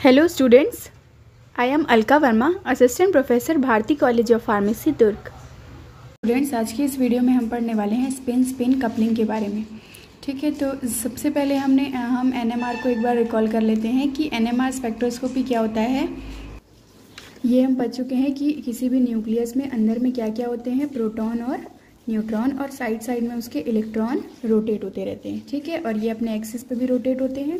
Hello students, I am Alka Verma, assistant professor Bharati college of pharmacy Durg. Students, आज की इस video में हम पढ़ने वाले हैं स्पिन कपलिंग के बारे में। ठीक है, तो सबसे पहले हम एनएमआर को एक बार रिकॉल कर लेते हैं कि एनएमआर स्पेक्ट्रोस्कोपी क्या होता है। ये हम पढ़ चुके हैं कि किसी भी न्यूक्लियस में अंदर में क्या क्या होते हैं, प्रोटॉन और न्यूट्रॉन, और साइड साइड में उसके इलेक्ट्रॉन रोटेट होते रहते हैं। ठीक है, और ये अपने एक्सिस पे भी रोटेट होते हैं।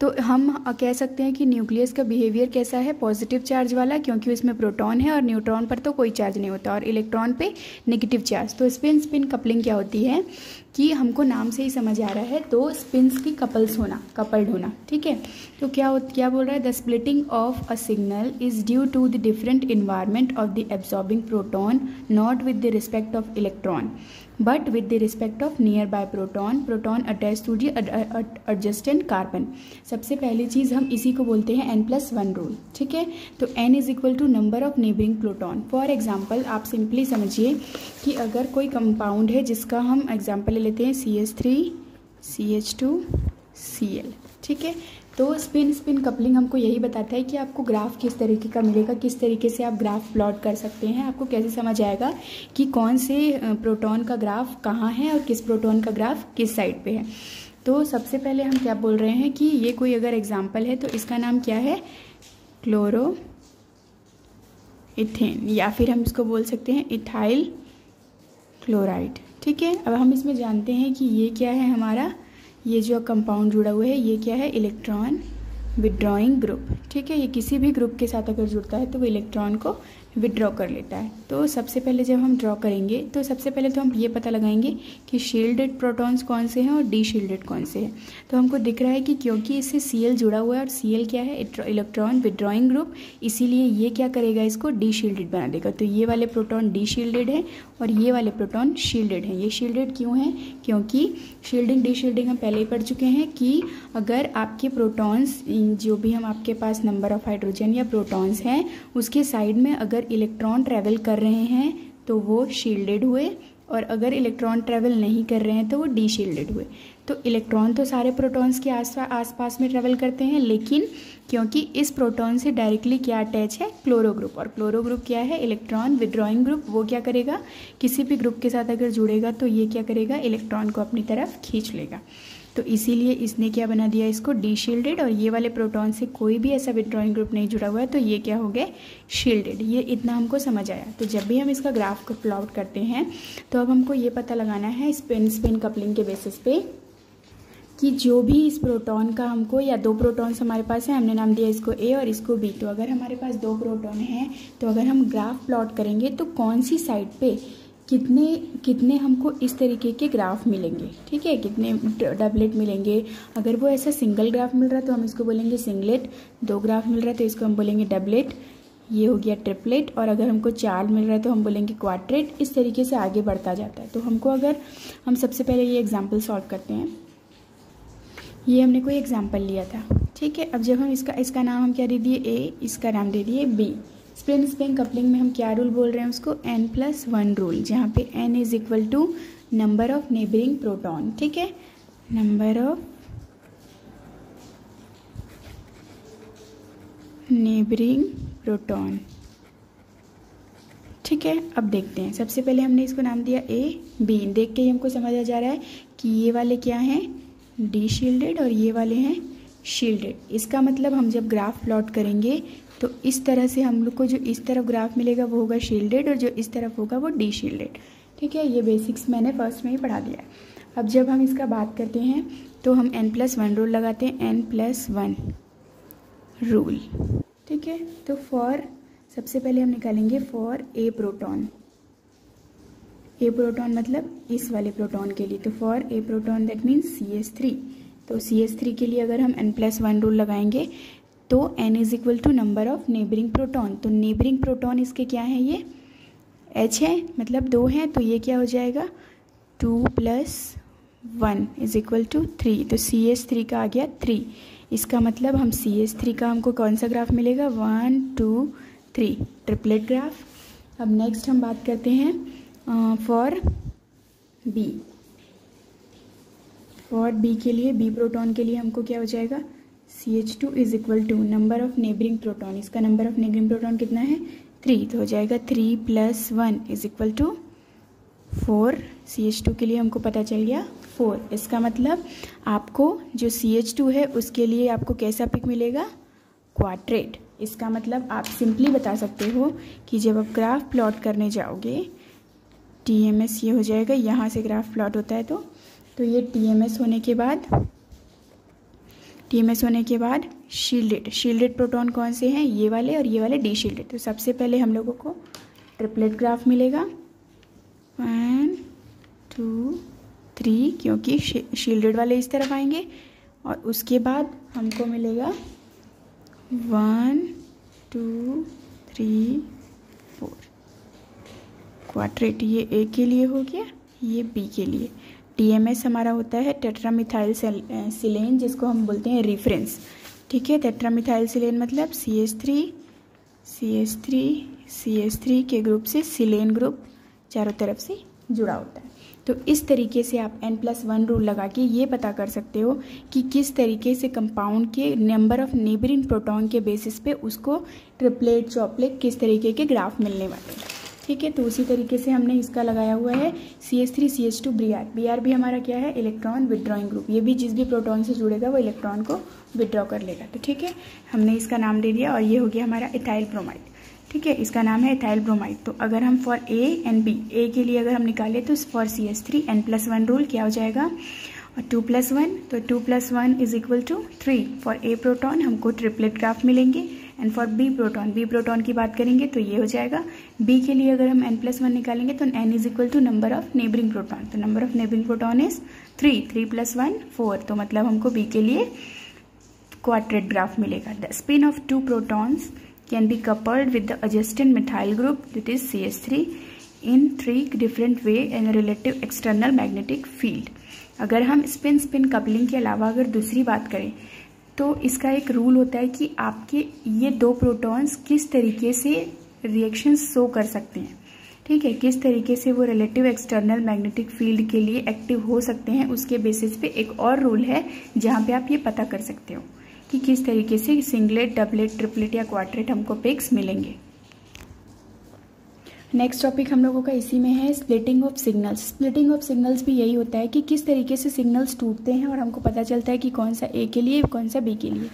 तो हम कह सकते हैं कि न्यूक्लियस का बिहेवियर कैसा है, पॉजिटिव चार्ज वाला, क्योंकि उसमें प्रोटॉन है और न्यूट्रॉन पर तो कोई चार्ज नहीं होता, और इलेक्ट्रॉन पे नेगेटिव चार्ज। तो स्पिन कपलिंग क्या होती है कि हमको नाम से ही समझ आ रहा है, दो स्पिन्स की कपल्ड होना। ठीक है, तो क्या बोल रहा है, the splitting of a signal is due to the different environment of the absorbing proton, not with the respect of electron but with the respect of nearby proton attached to the adjacent carbon। सबसे पहली चीज़ हम इसी को बोलते हैं n+1 rule. ठीक है, तो n is equal to number of neighbouring proton. For example आप सिंपली समझिए कि अगर कोई कंपाउंड है जिसका हम एग्जाम्पल ले लेते हैं CH3 CH2 Cl। ठीक है, तो स्पिन कपलिंग हमको यही बताता है कि आपको ग्राफ किस तरीके का मिलेगा, किस तरीके से आप ग्राफ प्लॉट कर सकते हैं। आपको कैसे समझ आएगा कि कौन से प्रोटॉन का ग्राफ कहाँ है और किस प्रोटॉन का ग्राफ किस साइड पे है। तो सबसे पहले हम क्या बोल रहे हैं कि ये कोई अगर एग्जाम्पल है तो इसका नाम क्या है, क्लोरो इथेन, या फिर हम इसको बोल सकते हैं इथाइल क्लोराइड। ठीक है, अब हम इसमें जानते हैं कि ये क्या है हमारा, ये जो कंपाउंड जुड़ा हुआ है ये क्या है, इलेक्ट्रॉन विड्रॉइंग ग्रुप। ठीक है, ये किसी भी ग्रुप के साथ अगर जुड़ता है तो वो इलेक्ट्रॉन को विड्रॉ कर लेता है। तो सबसे पहले जब हम ड्रॉ करेंगे तो सबसे पहले तो हम ये पता लगाएंगे कि शील्डेड प्रोटॉन्स कौन से हैं और डी शील्डेड कौन से हैं। तो हमको दिख रहा है कि क्योंकि इससे Cl जुड़ा हुआ है और Cl क्या है, इलेक्ट्रॉन विड्रॉइंग ग्रुप, इसीलिए ये क्या करेगा, इसको डी शील्डेड बना देगा। तो ये वाले प्रोटॉन डी शील्डेड है और ये वाले प्रोटॉन शील्डेड हैं। ये शील्डेड क्यों हैं, क्योंकि शील्डिंग डी शील्डिंग हम पहले ही पढ़ चुके हैं कि अगर आपके प्रोटॉन्स, जो भी हम आपके पास नंबर ऑफ हाइड्रोजन या प्रोटॉन्स हैं, उसके साइड में अगर इलेक्ट्रॉन ट्रैवल कर रहे हैं तो वो शील्डेड हुए, और अगर इलेक्ट्रॉन ट्रैवल नहीं कर रहे हैं तो वो डी शील्डेड हुए। तो इलेक्ट्रॉन तो सारे प्रोटॉन्स के आसपास में ट्रैवल करते हैं, लेकिन क्योंकि इस प्रोटॉन से डायरेक्टली क्या अटैच है, क्लोरो ग्रुप, और क्लोरो ग्रुप क्या है, इलेक्ट्रॉन विड्रॉइंग ग्रुप। वो क्या करेगा, किसी भी ग्रुप के साथ अगर जुड़ेगा तो ये क्या करेगा, इलेक्ट्रॉन को अपनी तरफ खींच लेगा। तो इसीलिए इसने क्या बना दिया, इसको डी शील्डेड, और ये वाले प्रोटॉन से कोई भी ऐसा विड्रॉइंग ग्रुप नहीं जुड़ा हुआ है तो ये क्या हो गए, शील्डेड। ये इतना हमको समझ आया। तो जब भी हम इसका ग्राफ को प्लॉट करते हैं तो अब हमको ये पता लगाना है स्पिन कपलिंग के बेसिस पे कि जो भी इस प्रोटॉन का हमको, या दो प्रोटॉन्स हमारे पास है, हमने नाम दिया इसको A और इसको B। तो अगर हमारे पास दो प्रोटॉन हैं तो अगर हम ग्राफ प्लॉट करेंगे तो कौन सी साइड पे कितने हमको इस तरीके के ग्राफ मिलेंगे। ठीक है, कितने डबलेट मिलेंगे। अगर वो ऐसा सिंगल ग्राफ मिल रहा है तो हम इसको बोलेंगे सिंगलेट, दो ग्राफ मिल रहा है तो इसको हम बोलेंगे डबलेट, ये हो गया ट्रिपलेट, और अगर हमको चार मिल रहा है तो हम बोलेंगे क्वाड्रेट। इस तरीके से आगे बढ़ता जाता है। तो हमको, अगर हम सबसे पहले ये एग्जाम्पल सॉल्व करते हैं, ये हमने कोई एग्जाम्पल लिया था। ठीक है, अब जब हम इसका नाम हम क्या दे दिए, A, इसका नाम दे दिए B। स्पिन कपलिंग में हम क्या रूल बोल रहे हैं उसको, n+1 रूल, जहाँ पे n is equal to number of neighbouring proton. ठीक है, नंबर ऑफ नेबरिंग प्रोटॉन। ठीक है, अब देखते हैं। सबसे पहले हमने इसको नाम दिया A B। देख के ही हमको समझ आ जा रहा है कि ये वाले क्या हैं, डी शील्डेड, और ये वाले हैं शील्डेड। इसका मतलब हम जब ग्राफ प्लॉट करेंगे तो इस तरह से हम लोग को जो इस तरफ ग्राफ मिलेगा वो होगा शील्डेड, और जो इस तरफ होगा वो डी शील्डेड। ठीक है, ये बेसिक्स मैंने फर्स्ट में ही पढ़ा दिया है। अब जब हम इसका बात करते हैं तो हम n+1 रूल लगाते हैं, n+1 रूल। ठीक है, तो सबसे पहले हम निकालेंगे for A proton. A proton मतलब इस वाले प्रोटॉन के लिए, तो for A proton that means CH3। तो CH3 के लिए अगर हम n+1 रूल लगाएंगे तो n is equal to number of neighbouring proton. तो नेबरिंग प्रोटॉन इसके क्या है, ये H है, मतलब 2 हैं, तो ये क्या हो जाएगा, 2 + 1 इज इक्वल टू 3। तो CH3 का आ गया 3। इसका मतलब हम CH3 का हमको कौन सा ग्राफ मिलेगा, 1 2 3, ट्रिपलेट ग्राफ। अब नेक्स्ट हम बात करते हैं फॉर B के लिए, B प्रोटॉन के लिए हमको क्या हो जाएगा, CH2 is equal to number of neighbouring proton, इसका नंबर ऑफ नेबरिंग प्रोटॉन कितना है 3, तो हो जाएगा 3 + 1 इज इक्वल टू 4। CH2 के लिए हमको पता चल गया 4। इसका मतलब आपको जो CH2 है उसके लिए आपको कैसा पिक मिलेगा, क्वाड्रेट। इसका मतलब आप सिंपली बता सकते हो कि जब आप ग्राफ प्लॉट करने जाओगे, TMS ये हो जाएगा, यहाँ से ग्राफ प्लॉट होता है तो ये TMS होने के बाद शील्डेड प्रोटॉन कौन से हैं, ये वाले और ये वाले डीशील्डेड। तो सबसे पहले हम लोगों को ट्रिपलेट ग्राफ मिलेगा 1 2 3, क्योंकि शील्डेड वाले इस तरफ आएंगे, और उसके बाद हमको मिलेगा 1 2 3 4 क्वाड्रेट। ये A के लिए हो गया, ये B के लिए। TMS हमारा होता है टेट्रामिथाइल सिलेन, जिसको हम बोलते हैं रेफरेंस। ठीक है, टेट्रामिथाइल सिलेन मतलब CH3 के ग्रुप से सिलेन ग्रुप चारों तरफ से जुड़ा होता है। तो इस तरीके से आप N+1 रूल लगा के ये पता कर सकते हो कि किस तरीके से कंपाउंड के नंबर ऑफ नेबरिंग प्रोटॉन के बेसिस पे उसको ट्रिपलेट चॉपलेट किस तरीके के ग्राफ मिलने वाले हैं। ठीक है, तो उसी तरीके से हमने इसका लगाया हुआ है CH3 CH2 Br भी हमारा क्या है, इलेक्ट्रॉन विड्रॉइंग ग्रुप। ये भी जिस भी प्रोटॉन से जुड़ेगा वो इलेक्ट्रॉन को विड्रॉ कर लेगा। तो ठीक है, हमने इसका नाम दे दिया, और ये हो गया हमारा इथाइल ब्रोमाइड। ठीक है, इसका नाम है इथाइल ब्रोमाइड। तो अगर हम for A and B, A के लिए अगर हम निकालें तो फॉर CH3 N+1 रूल क्या हो जाएगा, और 2 + 1, तो 2 + 1 is equal to 3। For A proton हमको ट्रिपलेट ग्राफ मिलेंगे, एंड फॉर B प्रोटॉन की बात करेंगे तो ये हो जाएगा। B के लिए अगर हम N+1 निकालेंगे तो N is equal to number of neighbouring proton, तो number of neighbouring proton is 3 + 1 4, तो मतलब हमको B के लिए क्वाड्रेट ग्राफ मिलेगा। The spin off 2 protons can be coupled with the adjacent methyl group, that is CH3, in 3 different way and relative external magnetic field। अगर हम spin coupling के अलावा अगर दूसरी बात करें तो इसका एक रूल होता है कि आपके ये 2 प्रोटॉन्स किस तरीके से रिएक्शन शो कर सकते हैं। ठीक है, किस तरीके से वो रिलेटिव एक्सटर्नल मैग्नेटिक फील्ड के लिए एक्टिव हो सकते हैं, उसके बेसिस पे एक और रूल है जहाँ पे आप ये पता कर सकते हो कि किस तरीके से सिंगलेट, डबलेट, ट्रिपलेट या क्वाड्रेट हमको पिक्स मिलेंगे। नेक्स्ट टॉपिक हम लोगों का इसी में है splitting of signals. Splitting of signals भी यही होता है कि किस तरीके से सिग्नल्स टूटते हैं और हमको पता चलता है कि कौन सा A के लिए कौन सा B के लिए।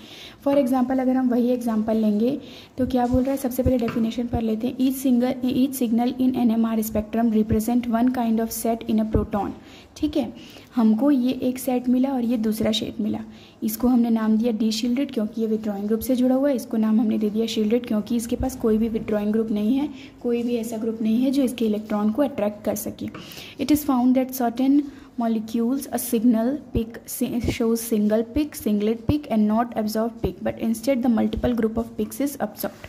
फॉर एग्जांपल अगर हम वही एग्जांपल लेंगे तो क्या बोल रहा है, सबसे पहले डेफिनेशन पढ़ लेते हैं। Each signal in NMR spectrum represent one kind of set in a proton. ठीक है, हमको ये एक सेट मिला और ये दूसरा सेट मिला। इसको हमने नाम दिया डी शील्डेड, क्योंकि ये विड्रॉइंग ग्रुप से जुड़ा हुआ है। इसको नाम हमने दे दिया शील्डेड, क्योंकि इसके पास कोई भी विड्रॉइंग ग्रुप नहीं है, कोई भी ऐसा ग्रुप नहीं है जो इसके इलेक्ट्रॉन को अट्रैक्ट कर सके। It is found that certain molecules a signal peak shows single peak, singlet peak and not absorbed peak, but instead the multiple group of peaks is absorbed।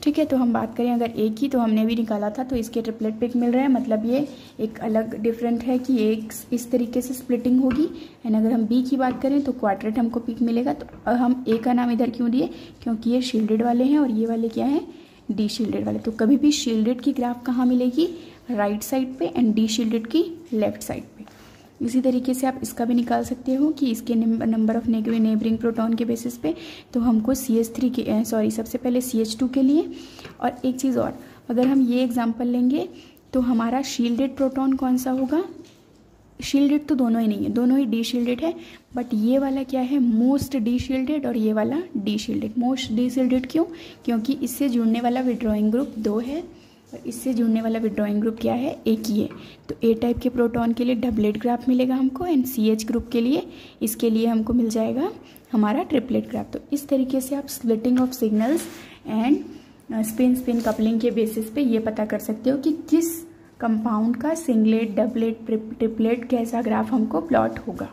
ठीक है, तो हम बात करें अगर A की, तो हमने भी निकाला था, तो इसके ट्रिपलेट पिक मिल रहे हैं, मतलब ये एक अलग डिफरेंट है कि एक इस तरीके से स्प्लिटिंग होगी। एंड अगर हम B की बात करें तो क्वाड्रेट हमको पिक मिलेगा। तो हम A का नाम इधर क्यों दिए, क्योंकि ये शील्डेड वाले हैं और ये वाले क्या हैं, डी शील्डेड वाले। तो कभी भी शील्डेड की ग्राफ कहाँ मिलेगी, राइट साइड पे, एंड डी शील्डेड की लेफ्ट साइड पे। इसी तरीके से आप इसका भी निकाल सकते हो कि इसके नंबर ऑफ नेबरिंग प्रोटॉन के बेसिस पे। तो हमको CH3 के सबसे पहले CH2 के लिए, और एक चीज़ और, अगर हम ये एग्जांपल लेंगे तो हमारा शील्डेड प्रोटॉन कौन सा होगा, शील्डेड तो दोनों ही नहीं है, दोनों ही डी शील्डेड है, बट ये वाला क्या है, मोस्ट डी शील्डेड, और ये वाला D shielded. Most D shielded क्यों, क्योंकि इससे जुड़ने वाला विड्रॉइंग ग्रुप 2 है और इससे जुड़ने वाला विड्रॉइंग ग्रुप क्या है, एक ही है। तो A टाइप के प्रोटॉन के लिए डबलेट ग्राफ मिलेगा हमको, एंड CH ग्रुप के लिए, इसके लिए हमको मिल जाएगा हमारा ट्रिपलेट ग्राफ। तो इस तरीके से आप splitting of signals and spin coupling के बेसिस पे ये पता कर सकते हो कि किस कंपाउंड का सिंगलेट, डबलेट, ट्रिपलेट कैसा ग्राफ हमको प्लॉट होगा।